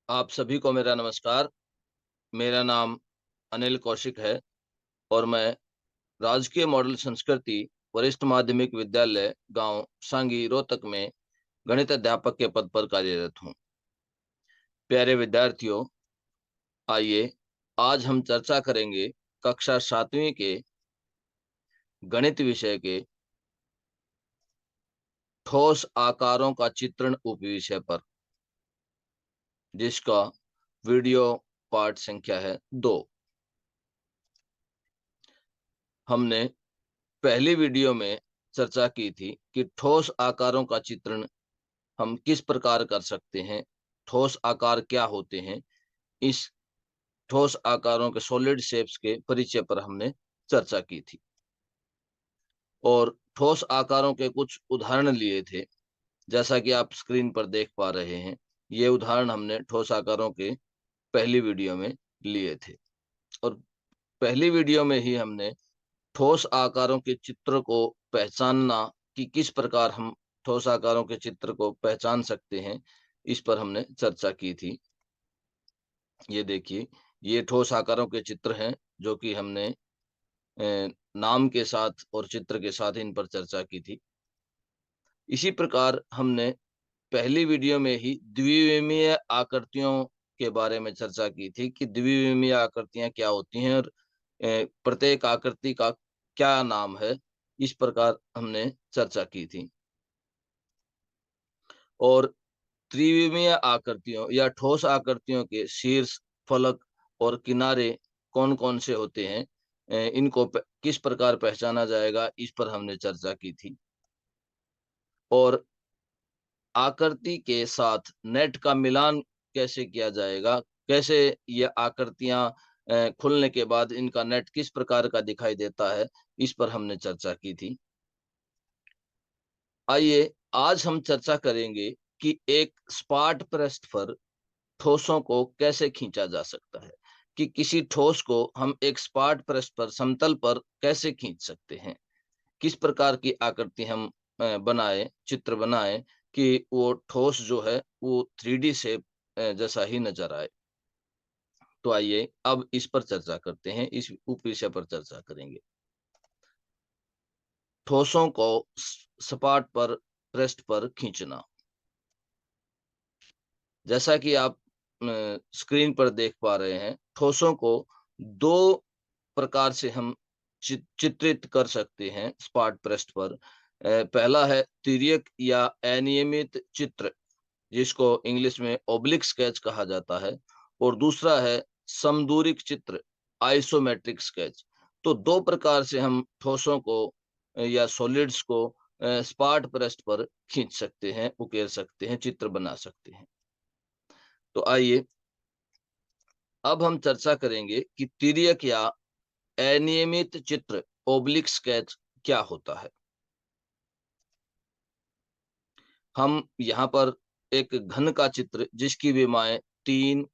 आप सभी को मेरा नमस्कार। मेरा नाम अनिल कौशिक है और मैं राजकीय मॉडल संस्कृति वरिष्ठ माध्यमिक विद्यालय गांव सांगी रोहतक में गणित अध्यापक के पद पर कार्यरत हूं। प्यारे विद्यार्थियों, आइए आज हम चर्चा करेंगे कक्षा 7वीं के गणित विषय के ठोस आकारों का चित्रण उपविषय पर, जिसका वीडियो पाठ संख्या है 2। हमने पहली वीडियो में चर्चा की थी कि ठोस आकारों का चित्रण हम किस प्रकार कर सकते हैं, ठोस आकार क्या होते हैं। इस ठोस आकारों के सॉलिड शेप्स के परिचय पर हमने चर्चा की थी और ठोस आकारों के कुछ उदाहरण लिए थे, जैसा कि आप स्क्रीन पर देख पा रहे हैं। ये उदाहरण हमने ठोस आकारों के पहली वीडियो में लिए थे और पहली वीडियो में ही हमने ठोस आकारों के चित्र को पहचानना कि किस प्रकार हम ठोस आकारों के चित्र को पहचान सकते हैं, इस पर हमने चर्चा की थी। ये देखिए, ये ठोस आकारों के चित्र हैं जो कि हमने नाम के साथ और चित्र के साथ इन पर चर्चा की थी। इसी प्रकार हमने पहली वीडियो में ही द्विविमीय आकृतियों के बारे में चर्चा की थी कि द्विविमीय आकृतियां क्या होती हैं और प्रत्येक आकृति का क्या नाम है। इस प्रकार हमने चर्चा की थी और त्रिविमीय आकृतियों या ठोस आकृतियों के शीर्ष, फलक और किनारे कौन-कौन से होते हैं, इनको किस प्रकार पहचाना जाएगा, इस पर हमने चर्चा की थी। और आकृति के साथ नेट का मिलान कैसे किया जाएगा, कैसे ये आकृतियां खुलने के बाद इनका नेट किस प्रकार का दिखाई देता है, इस पर हमने चर्चा की थी। आइए आज हम चर्चा करेंगे कि एक सपाट पृष्ठ पर ठोसों को कैसे खींचा जा सकता है, कि किसी ठोस को हम एक सपाट पृष्ठ पर, समतल पर कैसे खींच सकते हैं। किस प्रकार की आकृति हम बनाए, चित्र बनाए कि वो ठोस जो है वो 3D शेप जैसा ही नजर आए। तो आइए अब इस पर चर्चा करते हैं, इस उप विषय पर चर्चा करेंगे। ठोसों को सपाट पर पृष्ठ पर खींचना। जैसा कि आप स्क्रीन पर देख पा रहे हैं, ठोसों को दो प्रकार से हम चित्रित कर सकते हैं सपाट पृष्ठ पर। पहला है तिर्यक या अनियमित चित्र, जिसको इंग्लिश में ओब्लिक स्केच कहा जाता है, और दूसरा है समदूरिक चित्र, आइसोमेट्रिक स्केच। तो दो प्रकार से हम ठोसों को या सॉलिड्स को सपाट पृष्ठ पर खींच सकते हैं, उकेर सकते हैं, चित्र बना सकते हैं। तो आइए अब हम चर्चा करेंगे कि तिर्यक या अनियमित चित्र, ओब्लिक स्केच क्या होता है। हम यहाँ पर एक घन का चित्र जिसकी विमाएं 3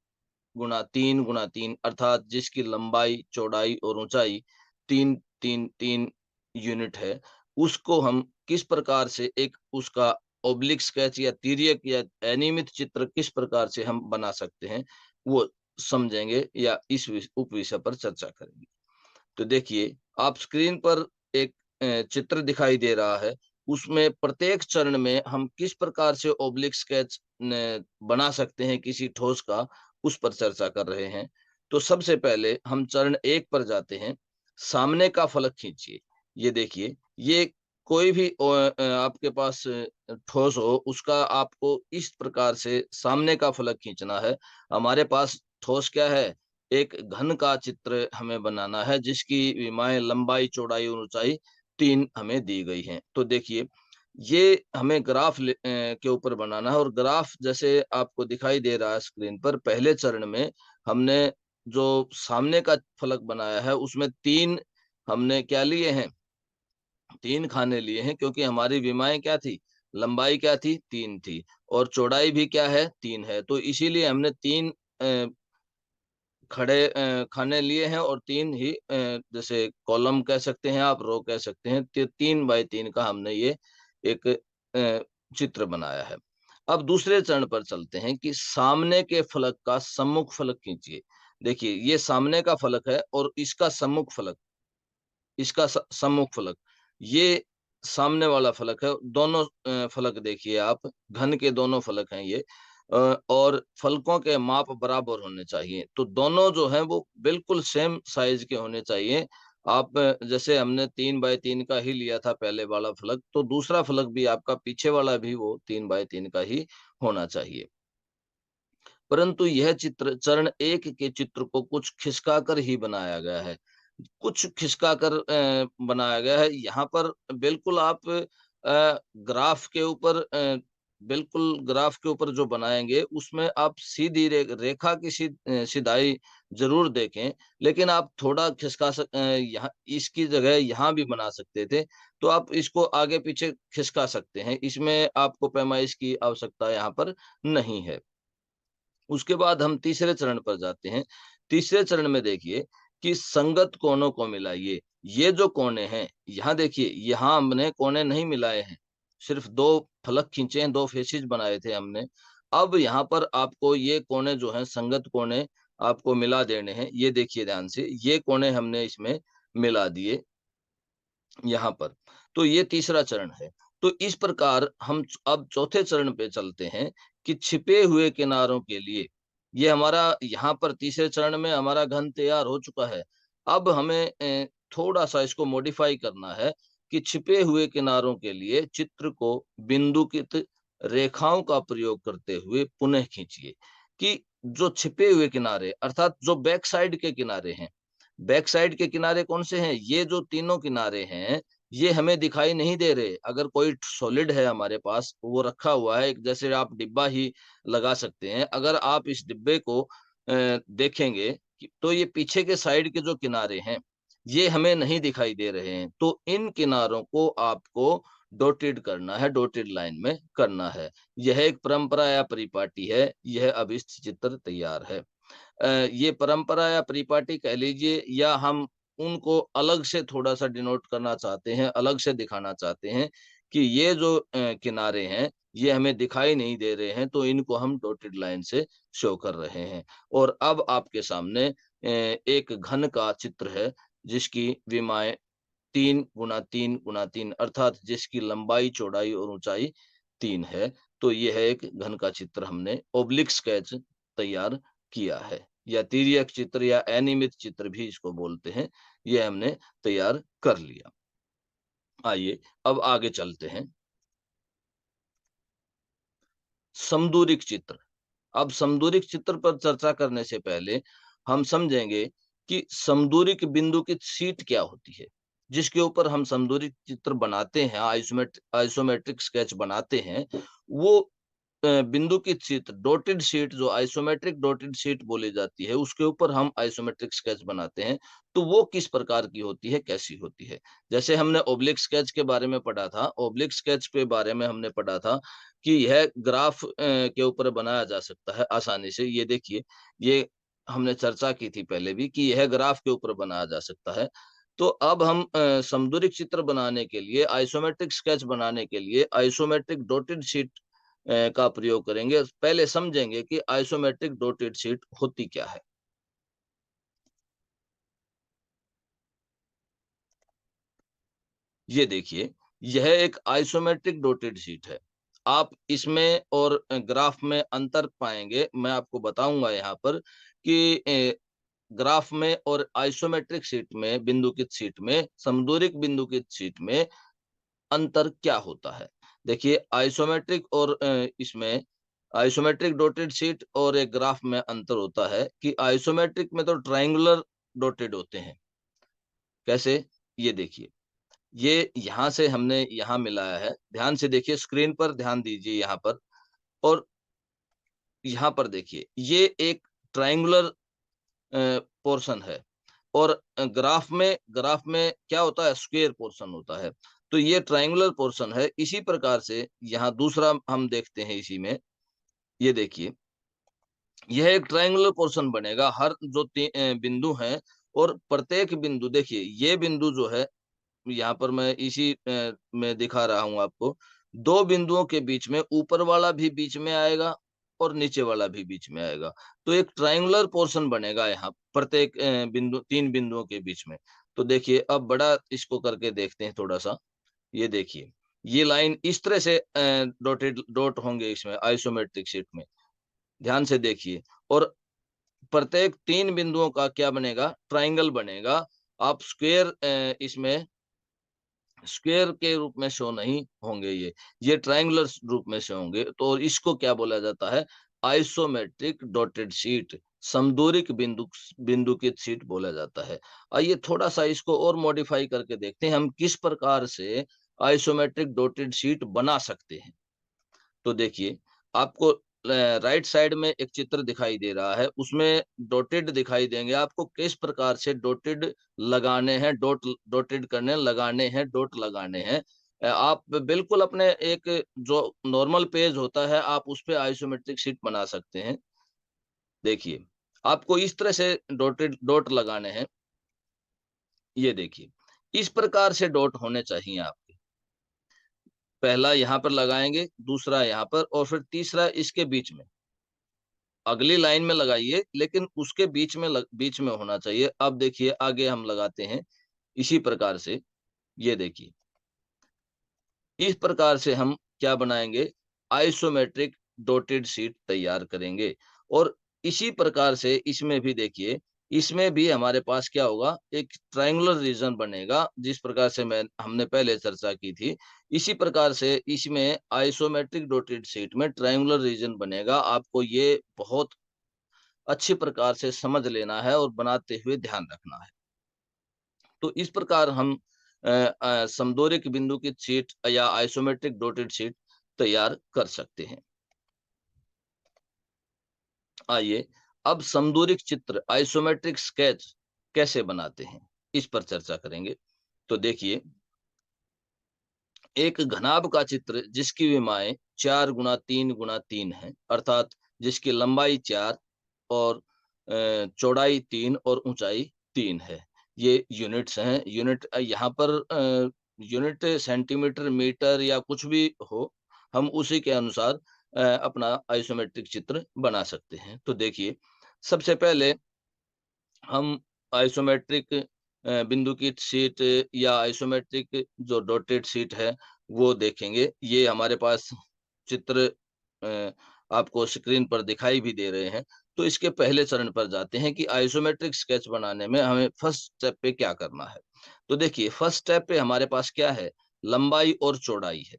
गुना 3 गुना 3 अर्थात जिसकी लंबाई, चौड़ाई और ऊंचाई 3 3 3 यूनिट है, उसको हम किस प्रकार से एक उसका ओब्लिक स्केच या तिर्यक या अनियमित चित्र किस प्रकार से हम बना सकते हैं, वो समझेंगे या इस उप विषय पर चर्चा करेंगे। तो देखिए, आप स्क्रीन पर एक चित्र दिखाई दे रहा है। उसमें प्रत्येक चरण में हम किस प्रकार से ओब्लिक स्केच बना सकते हैं किसी ठोस का, उस पर चर्चा कर रहे हैं। तो सबसे पहले हम चरण 1 पर जाते हैं। सामने का फलक खींचिए। ये देखिए, ये कोई भी आपके पास ठोस हो, उसका आपको इस प्रकार से सामने का फलक खींचना है। हमारे पास ठोस क्या है? एक घन का चित्र हमें बनाना है जिसकी विमाएं, लंबाई, चौड़ाई और ऊंचाई 3 हमें दी गई हैं। तो देखिए, ये हमें ग्राफ के ऊपर बनाना है और ग्राफ जैसे आपको दिखाई दे रहा है स्क्रीन पर, पहले चरण में हमने जो सामने का फलक बनाया है उसमें 3 हमने क्या लिए हैं? 3 खाने लिए हैं, क्योंकि हमारी विमाएं क्या थी? लंबाई क्या थी? 3 थी और चौड़ाई भी क्या है? 3 है। तो इसीलिए हमने 3 अ, खड़े खाने लिए हैं और 3 ही जैसे कॉलम कह सकते हैं आप, रो कह सकते हैं। 3 बाय 3 का हमने ये एक चित्र बनाया है। अब दूसरे चरण पर चलते हैं कि सामने के फलक का सम्मुख फलक खींचिए। देखिए, ये सामने का फलक है और इसका सम्मुख फलक, इसका सम्मुख फलक, ये सामने वाला फलक है। दोनों फलक देखिए आप, घन के दोनों फलक हैं ये, और फलकों के माप बराबर होने चाहिए। तो दोनों जो हैं वो बिल्कुल सेम साइज के होने चाहिए। आप जैसे हमने 3x3 का ही लिया था पहले वाला फलक, तो दूसरा फलक भी आपका पीछे वाला भी वो 3x3 का ही होना चाहिए। परंतु यह चित्र चरण 1 के चित्र को कुछ खिसका कर ही बनाया गया है। कुछ खिसका कर बनाया गया है। यहाँ पर बिल्कुल आप ग्राफ के ऊपर बिल्कुल ग्राफ के ऊपर जो बनाएँगे उसमें आप सीधी रेखा की सिधाई ज़रूर देखें, लेकिन आप थोड़ा यहाँ इसकी जगह यहाँ भी बना सकते थे, तो आप इसको आगे-पीछे खिसका सकते हैं। इसमें आपको पैमाइश की आवश्यकता यहाँ पर नहीं है। उसके बाद हम तीसरे चरण पर जाते हैं। तीसरे चरण में देखिए कि संगत कोनों को मिलाइए। ये जो कोने हैं, यहाँ देखिए, यहाँ हमने कोने नहीं मिलाए हैं। सिर्फ़ 2 फलक खींचे हैं, 2 फेसेस बनाए थे हमने। अब यहाँ पर आपको ये कोने जो हैं, संगत कोने आपको मिला देने हैं। ये देखिए ध्यान से, ये कोने हमने इसमें मिला दिए। यहाँ पर। तो ये तीसरा चरण है। तो इस प्रकार हम अब चौथे चरण पे चलते हैं कि छिपे हुए किनारों के लिए, ये हमारा यहाँ पर तीसरे चरण में हमारा घन तैयार हो चुका है। अब हमें थोड़ा-सा इसको मॉडिफ़ाई करना है कि छिपे हुए किनारों के लिए चित्र को बिंदुकित रेखाओं का प्रयोग करते हुए पुनः खींचिए। कि जो छिपे हुए किनारे अर्थात जो बैक साइड के किनारे हैं, बैक साइड के किनारे कौन से हैं? ये जो तीनों किनारे हैं, ये हमें दिखाई नहीं दे रहे। अगर कोई सॉलिड है हमारे पास, वो रखा हुआ है, एक जैसे आप डिब्बा ही लगा सकते हैं। अगर आप इस डिब्बे को देखेंगे कि तो ये पीछे के साइड के जो किनारे हैं, ये हमें नहीं दिखाई दे रहे हैं। तो इन किनारों को आपको डॉटेड करना है, डॉटेड लाइन में करना है। यह एक परंपरा या परिपाटी है, यह अब इस चित्र तैयार है। ये परंपरा या परिपाटी कह लीजिए, या हम उनको अलग से थोड़ा-सा डिनोट करना चाहते हैं, अलग से दिखाना चाहते हैं कि ये जो किनारे हैं, ये हमें दिखाई नहीं दे रहे हैं, तो इनको हम डॉटेड लाइन से शो कर रहे हैं। और अब आपके सामने एक घन का चित्र है, जिसकी विमाएँ 3 गुना 3 गुना 3 अर्थात जिसकी लंबाई, चौड़ाई और ऊँचाई 3 है। तो ये है एक घन का चित्र, हमने ओब्लिक स्केच तैयार किया है, या तिर्यक चित्र या अनियमित चित्र भी इसको बोलते हैं। ये हमने तैयार कर लिया। आइए अब आगे चलते हैं। समदूरिक चित्र। अब समदूरिक चित्र पर चर्चा करने से पहले हम समझेंगे कि समदूरिक बिंदु की शीट क्या होती है, जिसके ऊपर हम समदूरिक चित्र बनाते हैं, आइसोमेट्रिक स्केच बनाते हैं। वो बिंदु की शीट, डॉटेड शीट, जो आइसोमेट्रिक डॉटेड शीट बोली जाती है, उसके ऊपर हम आइसोमेट्रिक स्केच बनाते हैं। तो वो किस प्रकार की होती है, कैसी होती है? जैसे हमने ओब्लिक स्केच के बारे में पढ़ा था, ओब्लिक स्केच के बारे में हमने पढ़ा था कि यह ग्राफ के ऊपर बनाया जा सकता है आसानी से। ये देखिए, ये हमने चर्चा की थी पहले भी कि यह ग्राफ के ऊपर बनाया जा सकता है। तो अब हम समदूरिक चित्र बनाने के लिए, आइसोमेट्रिक स्केच बनाने के लिए आइसोमेट्रिक डॉटेड शीट का प्रयोग करेंगे। पहले समझेंगे कि आइसोमेट्रिक डॉटेड शीट होती क्या है? ये देखिए, यह एक आइसोमेट्रिक डॉटेड शीट है। आप इसमें और ग्राफ में अंतर पाएँगे। मैं आपको बताऊँगा यहाँ पर कि ग्राफ में और आइसोमेट्रिक शीट में, बिंदुकित शीट में, समदूरिक बिंदुकित शीट में अंतर क्या होता है? देखिए, आइसोमेट्रिक और इसमें आइसोमेट्रिक डॉटेड शीट और एक ग्राफ में अंतर होता है कि आइसोमेट्रिक में तो ट्रायंगुलर डॉटेड होते हैं। कैसे? ये देखिए, ये यहाँ से हमने यहाँ मिलाया है। ध्यान से देखिए, स्क्रीन पर ध्यान दीजिए यहाँ पर, और यहाँ पर देखिए, ये एक ट्रायंगुलर पोर्शन है। और ग्राफ में क्या होता है, स्क्वायर पोर्शन होता है। तो ये ट्रायंगुलर पोर्शन है। इसी प्रकार से यहाँ दूसरा हम देखते हैं इसी में, ये देखिए, यह एक ट्रायंगुलर पोर्शन बनेगा। हर जो बिंदु हैं, और प्रत्येक बिंदु देखिए, ये बिंदु जो है, यहाँ पर मैं इसी में दिखा रहा हूँ आपको। दो बिंदुओं के बीच में ऊपर वाला भी बीच में आएगा और नीचे वाला भी बीच में आएगा, तो एक ट्रायंगुलर पोर्शन बनेगा यहाँ प्रत्येक बिंदु, तीन बिंदुओं के बीच में। तो देखिए अब बड़ा इसको करके देखते हैं थोड़ा सा। ये देखिए, ये लाइन इस तरह से डॉटेड डॉट होंगे इसमें आइसोमेट्रिक शीट में, ध्यान से देखिए। और प्रत्येक तीन बिंदुओं का क्या बनेगा, ट्राइंगल बनेगा। आप स्क्वायर इसमें स्क्वायर के रूप में शो नहीं होंगे, ये ट्रायंगुलर रूप में शो होंगे। तो इसको क्या बोला जाता है, आइसोमेट्रिक डॉटेड शीट, समदूरिक बिंदु बिंदु की शीट बोला जाता है। आइए थोड़ा सा इसको और मॉडिफाई करके देखते हैं हम किस प्रकार से आइसोमेट्रिक डॉटेड शीट बना सकते हैं। तो देखिए, आपको राइट साइड में एक चित्र दिखाई दे रहा है, उसमें डॉटेड दिखाई देंगे आपको किस प्रकार से डॉटेड लगाने हैं, डॉटेड करने लगाने हैं, डॉट लगाने हैं। आप बिल्कुल अपने एक जो नॉर्मल पेज होता है आप उस पे आइसोमेट्रिक शीट बना सकते हैं। देखिए, आपको इस तरह से डॉटेड डॉट लगाने हैं। ये देखिए, इस प्रकार से डॉट होने चाहिए आपके। पहला यहाँ पर लगाएंगे, दूसरा यहाँ पर और फिर तीसरा इसके बीच में। अगली लाइन में लगाइए लेकिन उसके बीच में होना चाहिए। अब देखिए आगे हम लगाते हैं इसी प्रकार से। ये देखिए, इस प्रकार से हम क्या बनाएंगे, आइसोमेट्रिक डॉटेड शीट तैयार करेंगे। और इसी प्रकार से इसमें भी देखिए, इसमें भी हमारे पास क्या होगा, एक ट्रायंगुलर रीजन बनेगा, जिस प्रकार से हमने पहले चर्चा की थी। इसी प्रकार से इसमें आइसोमेट्रिक डॉटेड शीट में ट्रायंगुलर रीजन बनेगा। आपको ये बहुत अच्छी प्रकार से समझ लेना है और बनाते हुए ध्यान रखना है। तो इस प्रकार हम समदूरिक बिंदु की शीट या आइसोमेट्रिक डॉटेड शीट तैयार कर सकते हैं। आइए अब समदूरिक चित्र आइसोमेट्रिक स्केच कैसे बनाते हैं इस पर चर्चा करेंगे। तो देखिए, एक घनाभ का चित्र जिसकी विमाएं 4 गुना 3 गुना 3 है, अर्थात जिसकी लंबाई 4 और चौड़ाई 3 और ऊंचाई 3 है। ये यूनिट्स हैं। यूनिट यहाँ पर यूनिट सेंटीमीटर, मीटर या कुछ भी हो, हम उसी के अनुसार अपना आइसोमेट्रिक चित्र बना सकते हैं। तो देखिए, सबसे पहले हम आइसोमेट्रिक बिंदु की शीट या आइसोमेट्रिक जो डॉटेड शीट है वो देखेंगे। ये हमारे पास चित्र अ, आपको स्क्रीन पर दिखाई भी दे रहे हैं। तो इसके पहले चरण पर जाते हैं कि आइसोमेट्रिक स्केच बनाने में हमें फर्स्ट स्टेप पे क्या करना है। तो देखिए, फर्स्ट स्टेप पे हमारे पास क्या है, लंबाई और चौड़ाई है।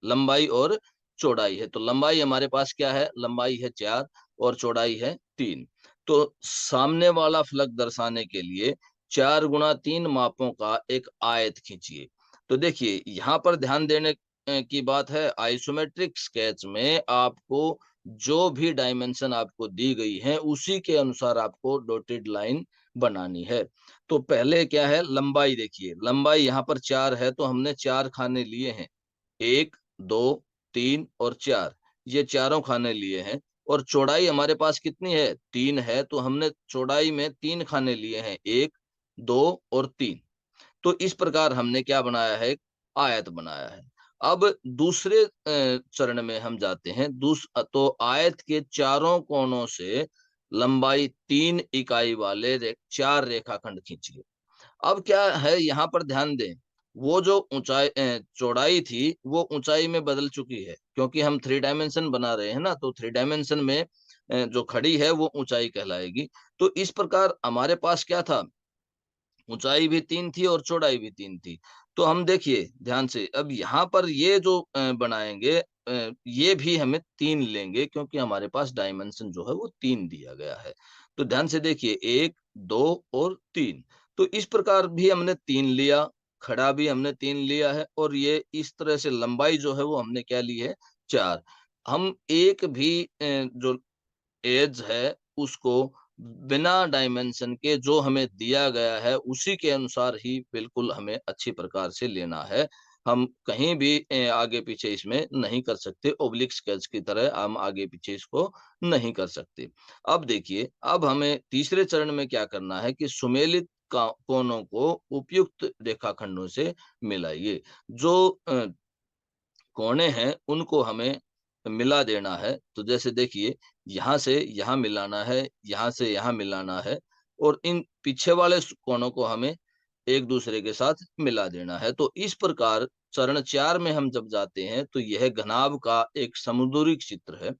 लंबाई और चौड़ाई है। तो लंबाई हमारे पास क्या है, लंबाई है 4 और चौड़ाई है 3। तो सामने वाला फलक दर्शाने के लिए 4 गुना 3 मापों का एक आयत खींचिए। तो देखिए, यहाँ पर ध्यान देने की बात है, आइसोमेट्रिक स्केच में आपको जो भी डायमेंशन आपको दी गई है उसी के अनुसार आपको डॉटेड लाइन बनानी है। तो पहले क्या है, लंबाई देखिए, लंबाई यहाँ पर 4 है तो हमने 4 खाने लिए हैं। 1, 2, 3 और 4, ये चारों खाने लिए हैं। और चौड़ाई हमारे पास कितनी है, 3 है, तो हमने चौड़ाई में 3 खाने लिए हैं, 1, 2 और 3। तो इस प्रकार हमने क्या बनाया है, एक आयत बनाया है। अब दूसरे चरण में हम जाते हैं। तो आयत के चारों कोनों से लंबाई 3 इकाई वाले 4 रेखाखंड खींचिए। अब क्या है, यहाँ पर ध्यान दें, वो जो चौड़ाई थी वो ऊंचाई में बदल चुकी है, क्योंकि हम 3 डायमेंशन बना रहे हैं ना, तो 3 डायमेंशन में जो खड़ी है वो ऊंचाई कहलाएगी। तो इस प्रकार हमारे पास क्या था, ऊंचाई भी 3 थी और चौड़ाई भी 3 थी। तो हम देखिए ध्यान से, अब यहाँ पर ये जो बनाएंगे, ये भी हमें 3 लेंगे, क्योंकि हमारे पास डायमेंशन जो है वो 3 दिया गया है। तो ध्यान से देखिए, 1, 2 और 3। तो इस प्रकार भी हमने 3 लिया, खड़ा भी हमने 3 लिया है, और ये इस तरह से लंबाई जो है वो हमने क्या ली है, 4। हम एक भी जो एज है उसको बिना डायमेंशन के जो हमें दिया गया है उसी के अनुसार ही बिल्कुल हमें अच्छी प्रकार से लेना है। हम कहीं भी आगे पीछे इसमें नहीं कर सकते, ओब्लिक स्केच की तरह हम आगे पीछे इसको नहीं कर सकते। अब देखिए, अब हमें तीसरे चरण में क्या करना है कि सुमेलित कोनों को उपयुक्त रेखाखंडों से मिलाइए। जो कोने हैं उनको हमें मिला देना है। तो जैसे देखिए, यहाँ से यहाँ मिलाना है, यहाँ से यहाँ मिलाना है और इन पीछे वाले कोनों को हमें एक दूसरे के साथ मिला देना है। तो इस प्रकार चरण 4 में हम जब जाते हैं तो यह घनाभ का एक समदूरिक चित्र है।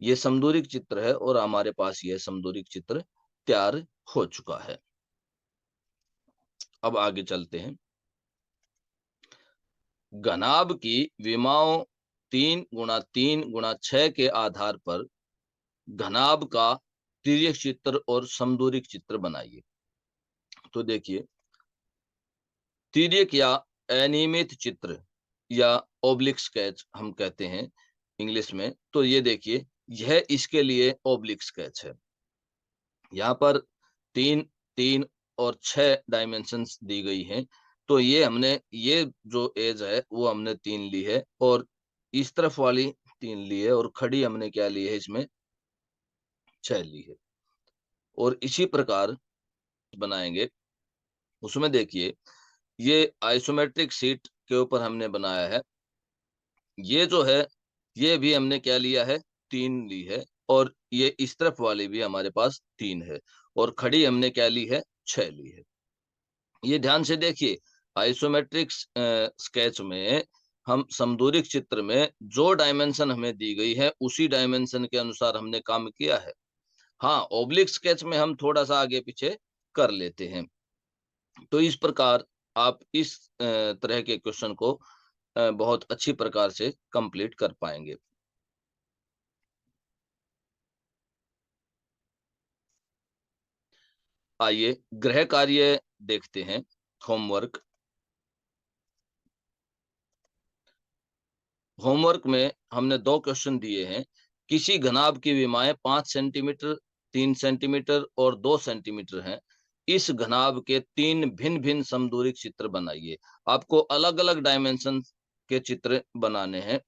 ये समदूरिक चित्र है और हमारे पास यह समदूरिक चित्र तैयार हो चुका है। अब आगे चलते हैं। घनाभ की विमाओं 3 गुणा 3 गुणा 6 के आधार पर घनाभ का तिर्यक चित्र और समदूरिक चित्र बनाइए। तो देखिए, तिर्यक या अनियमित चित्र या ओब्लिक स्केच हम कहते हैं इंग्लिश में। तो ये देखिए, यह इसके लिए ओब्लिक स्केच है। यहाँ पर 3, 3 और 6 डायमेंशंस दी गई हैं। तो ये हमने ये जो एज है वो हमने 3 ली है और इस तरफ वाली 3 ली है और खड़ी हमने क्या ली है इसमें 6 ली है। और इसी प्रकार बनाएंगे। उसमें देखिए, ये आइसोमेट्रिक शीट के ऊपर हमने बनाया है। ये जो है, ये भी हमने क्या लिया है 3 ली है और ये इस तरफ वाली भी हमारे पास 3 है और खड़ी हमने क्या ली है 6 ली है। ये ध्यान से देखिए, आइसोमेट्रिक स्केच में हम समदूरिक चित्र में जो डायमेंशन हमें दी गई है उसी डायमेंशन के अनुसार हमने काम किया है। हाँ, ओब्लिक स्केच में हम थोड़ा-सा आगे-पीछे कर लेते हैं। तो इस प्रकार आप इस तरह के क्वेश्चन को बहुत अच्छी प्रकार से कंप्लीट कर पाएँगे। आइए गृह कार्य देखते हैं, होमवर्क। होमवर्क में हमने 2 क्वेश्चन दिए हैं। किसी घनाभ की विमाएँ 5 सेंटीमीटर, 3 सेंटीमीटर और 2 सेंटीमीटर हैं। इस घनाभ के 3 भिन्न-भिन्न समदूरिक चित्र बनाइए। आपको अलग-अलग डायमेंशन के चित्र बनाने हैं।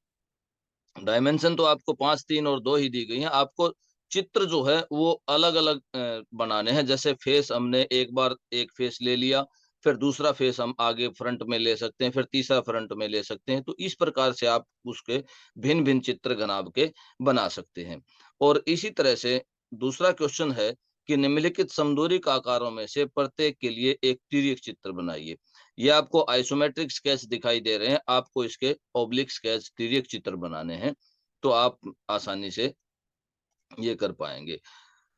डायमेंशन तो आपको 5, 3 और 2 ही दी गई हैं। आपको चित्र जो है वो अलग-अलग बनाने हैं। जैसे फेस हमने एक बार एक फेस ले लिया, फिर दूसरा फेस हम आगे फ्रंट में ले सकते हैं, फिर तीसरा फ्रंट में ले सकते हैं। तो इस प्रकार से आप उसके भिन्न-भिन्न चित्र घनाभ के बना सकते हैं। और इसी तरह से दूसरा क्वेश्चन है कि निम्नलिखित समदूरिक आकारों में से प्रत्येक के लिए एक तिर्यक चित्र बनाइए। ये आपको आइसोमेट्रिक स्केच दिखाई दे रहे हैं, आपको इसके ऑब्लिक स्केच तिर्यक चित्र बनाने हैं, तो आप आसानी से ये कर पाएँगे।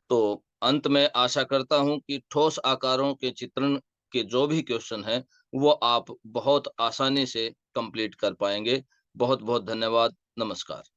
तो अंत में आशा करता हूँ कि ठोस आकारों के चित्रण के जो भी क्वेश्चन हैं, वो आप बहुत आसानी से कंप्लीट कर पाएँगे। बहुत-बहुत धन्यवाद। नमस्कार।